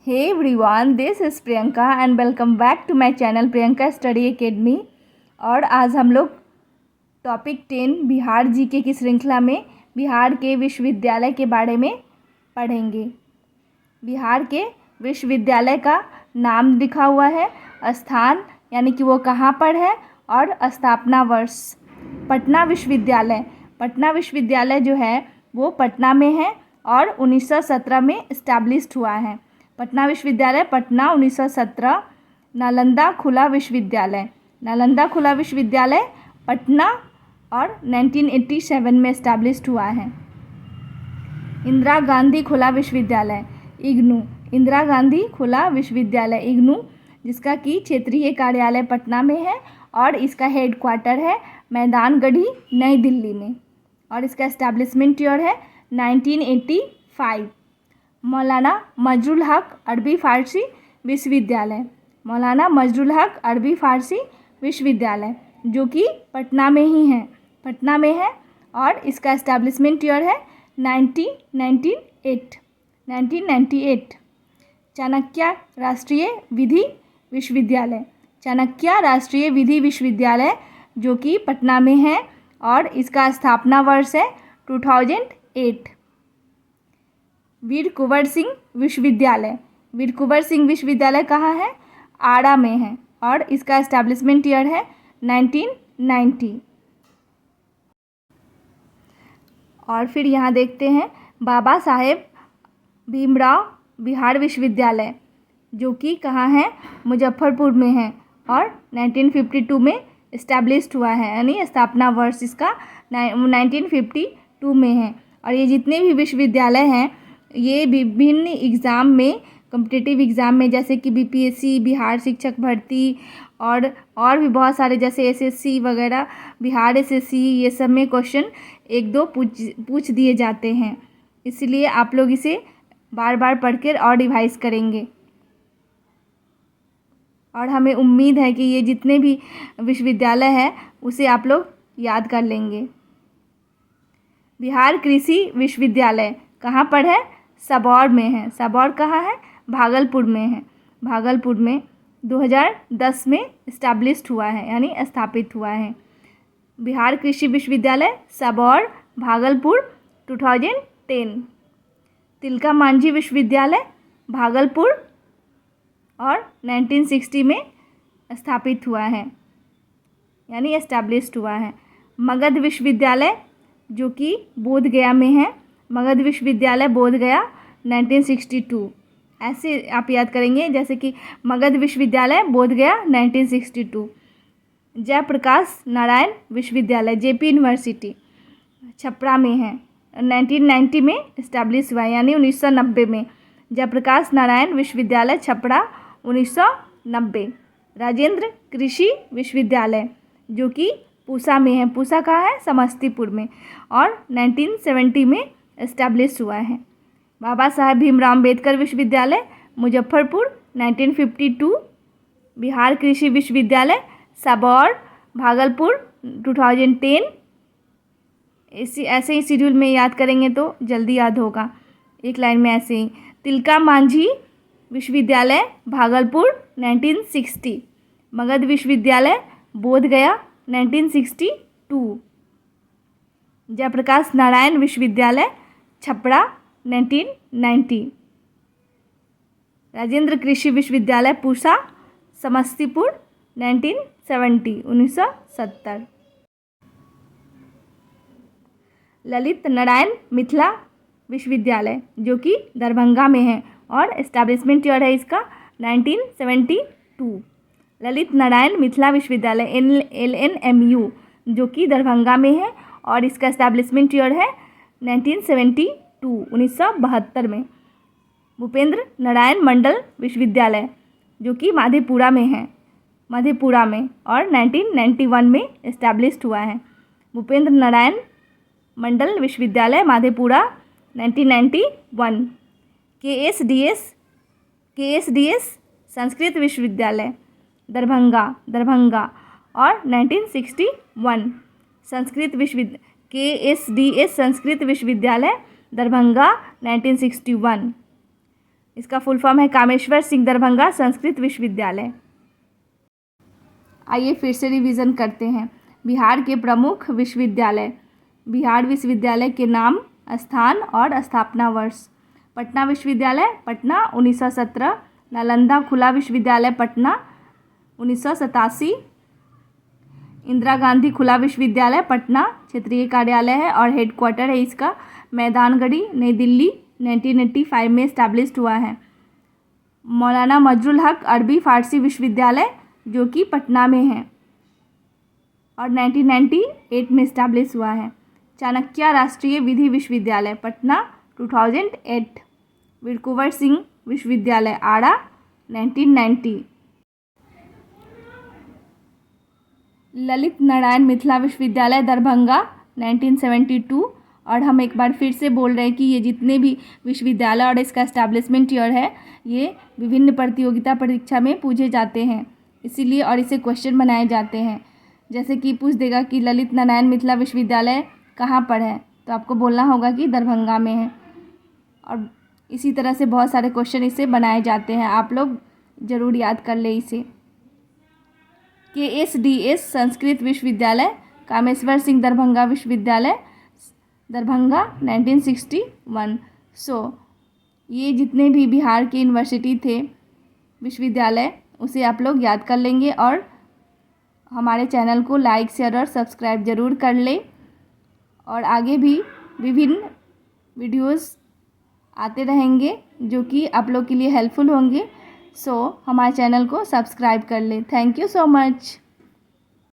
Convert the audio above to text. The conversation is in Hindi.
Hey everyone, this is Priyanka and welcome back to my channel Priyanka study academy. और आज हम लोग टॉपिक 10 बिहार जीके की श्रृंखला में बिहार के विश्वविद्यालय के बारे में पढ़ेंगे। बिहार के विश्वविद्यालय का नाम लिखा हुआ है, स्थान यानी कि वो कहाँ पर है, और स्थापना वर्ष। पटना विश्वविद्यालय जो है वो पटना में है और 1917 में इस्टेब्लिश्ड हुआ है। पटना विश्वविद्यालय पटना 1917। नालंदा खुला विश्वविद्यालय पटना और 1987 में इस्टेब्लिश्ड हुआ है। इंदिरा गांधी खुला विश्वविद्यालय इग्नू, जिसका कि क्षेत्रीय कार्यालय पटना में है और इसका हेडक्वार्टर है मैदानगढ़ी नई दिल्ली में, और इसका एस्टैब्लिशमेंट ईयर है 1985। मौलाना मजरुल हक अरबी फ़ारसी विश्वविद्यालय जो कि पटना में है और इसका एस्टैब्लिशमेंट ईयर है 1998। चाणक्य राष्ट्रीय विधि विश्वविद्यालय जो कि पटना में है और इसका स्थापना वर्ष है 2008। वीर कुंवर सिंह विश्वविद्यालय कहाँ है? आरा में है और इसका एस्टैब्लिशमेंट ईयर है 1990। और फिर यहाँ देखते हैं बाबा साहेब भीमराव बिहार विश्वविद्यालय जो कि कहाँ है? मुजफ्फरपुर में है और 1952 में इस्टेब्लिश्ड हुआ है, यानी स्थापना वर्ष इसका 1952 में है। और ये जितने भी विश्वविद्यालय हैं ये विभिन्न एग्ज़ाम में, कॉम्पिटिटिव एग्ज़ाम में, जैसे कि बीपीएससी, बिहार शिक्षक भर्ती और भी बहुत सारे, जैसे एसएससी वगैरह, बिहार एसएससी, ये सब में क्वेश्चन एक दो पूछ दिए जाते हैं। इसलिए आप लोग इसे बार बार पढ़कर और रिवाइज करेंगे और हमें उम्मीद है कि ये जितने भी विश्वविद्यालय है उसे आप लोग याद कर लेंगे। बिहार कृषि विश्वविद्यालय कहाँ पर है? सबौर में है। सबौर कहाँ है? भागलपुर में है। भागलपुर में 2010 में इस्टेब्लिश्ड हुआ है, यानी स्थापित हुआ है। बिहार कृषि विश्वविद्यालय सबौर भागलपुर 2010। तिलका मांझी विश्वविद्यालय भागलपुर और 1960 में स्थापित हुआ है, यानी एस्टैब्लिश्ड हुआ है। मगध विश्वविद्यालय जो कि बोधगया में है, मगध विश्वविद्यालय बोधगया 1962। ऐसे आप याद करेंगे, जैसे कि मगध विश्वविद्यालय बोधगया 1962। जयप्रकाश नारायण विश्वविद्यालय जेपी यूनिवर्सिटी छपरा में है, 1990 में इस्टेब्लिश हुआ है, यानी 1990 में। जयप्रकाश नारायण विश्वविद्यालय छपरा 1990। राजेंद्र कृषि विश्वविद्यालय जो कि पूसा में है, पूसा कहाँ है? समस्तीपुर में, और 1970 में इस्टेब्लिश हुआ है। बाबा साहेब भीमराव अम्बेडकर विश्वविद्यालय मुजफ्फरपुर 1952। बिहार कृषि विश्वविद्यालय सबौर भागलपुर 2010। ऐसे ही शेड्यूल में याद करेंगे तो जल्दी याद होगा, एक लाइन में ऐसे ही। तिलका मांझी विश्वविद्यालय भागलपुर 1960। मगध विश्वविद्यालय बोधगया 1962। जयप्रकाश नारायण विश्वविद्यालय छपरा 1990। राजेंद्र कृषि विश्वविद्यालय पूसा समस्तीपुर 1970। ललित नारायण मिथिला विश्वविद्यालय जो कि दरभंगा में है और एस्टैब्लिशमेंट ईयर है इसका 1972। ललित नारायण मिथिला विश्वविद्यालय LNMU जो कि दरभंगा में है और इसका एस्टैब्लिशमेंट ईयर है 1972 में। भूपेंद्र नारायण मंडल विश्वविद्यालय जो कि मधेपुरा में और 1991 में इस्टेब्लिश्ड हुआ है। भूपेंद्र नारायण मंडल विश्वविद्यालय मधेपुरा 1991। KSDS संस्कृत विश्वविद्यालय दरभंगा और 1961। KSDS संस्कृत विश्वविद्यालय दरभंगा 1961। इसका फुल फॉर्म है कामेश्वर सिंह दरभंगा संस्कृत विश्वविद्यालय। आइए फिर से रिवीजन करते हैं। बिहार के प्रमुख विश्वविद्यालय। बिहार विश्वविद्यालय के नाम, स्थान और स्थापना वर्ष। पटना विश्वविद्यालय पटना 1917। नालंदा खुला विश्वविद्यालय पटना 1987। इंदिरा गांधी खुला विश्वविद्यालय पटना क्षेत्रीय कार्यालय है और हेडक्वार्टर है इसका मैदानगढ़ी नई दिल्ली 1985 में इस्टेब्लिश्ड हुआ है। मौलाना मजरुल हक अरबी फारसी विश्वविद्यालय जो कि पटना में है और 1998 में इस्टेब्लिश हुआ है। चाणक्य राष्ट्रीय विधि विश्वविद्यालय पटना 2008। वीर कुंवर सिंह विश्वविद्यालय आड़ा 1990। ललित नारायण मिथिला विश्वविद्यालय दरभंगा 1972। और हम एक बार फिर से बोल रहे हैं कि ये जितने भी विश्वविद्यालय और इसका एस्टैब्लिशमेंट ईयर है ये विभिन्न प्रतियोगिता परीक्षा में पूछे जाते हैं, इसीलिए और इसे क्वेश्चन बनाए जाते हैं। जैसे कि पूछ देगा कि ललित नारायण मिथिला विश्वविद्यालय कहाँ पर है, तो आपको बोलना होगा कि दरभंगा में है। और इसी तरह से बहुत सारे क्वेश्चन इससे बनाए जाते हैं, आप लोग ज़रूर याद कर ले इसे। KSDS संस्कृत विश्वविद्यालय कामेश्वर सिंह दरभंगा विश्वविद्यालय दरभंगा 1961। ये जितने भी बिहार के यूनिवर्सिटी थे विश्वविद्यालय उसे आप लोग याद कर लेंगे और हमारे चैनल को लाइक शेयर और सब्सक्राइब ज़रूर कर ले। और आगे भी विभिन्न वीडियोस आते रहेंगे जो कि आप लोग के लिए हेल्पफुल होंगे। हमारे चैनल को सब्सक्राइब कर ले। Thank you so much.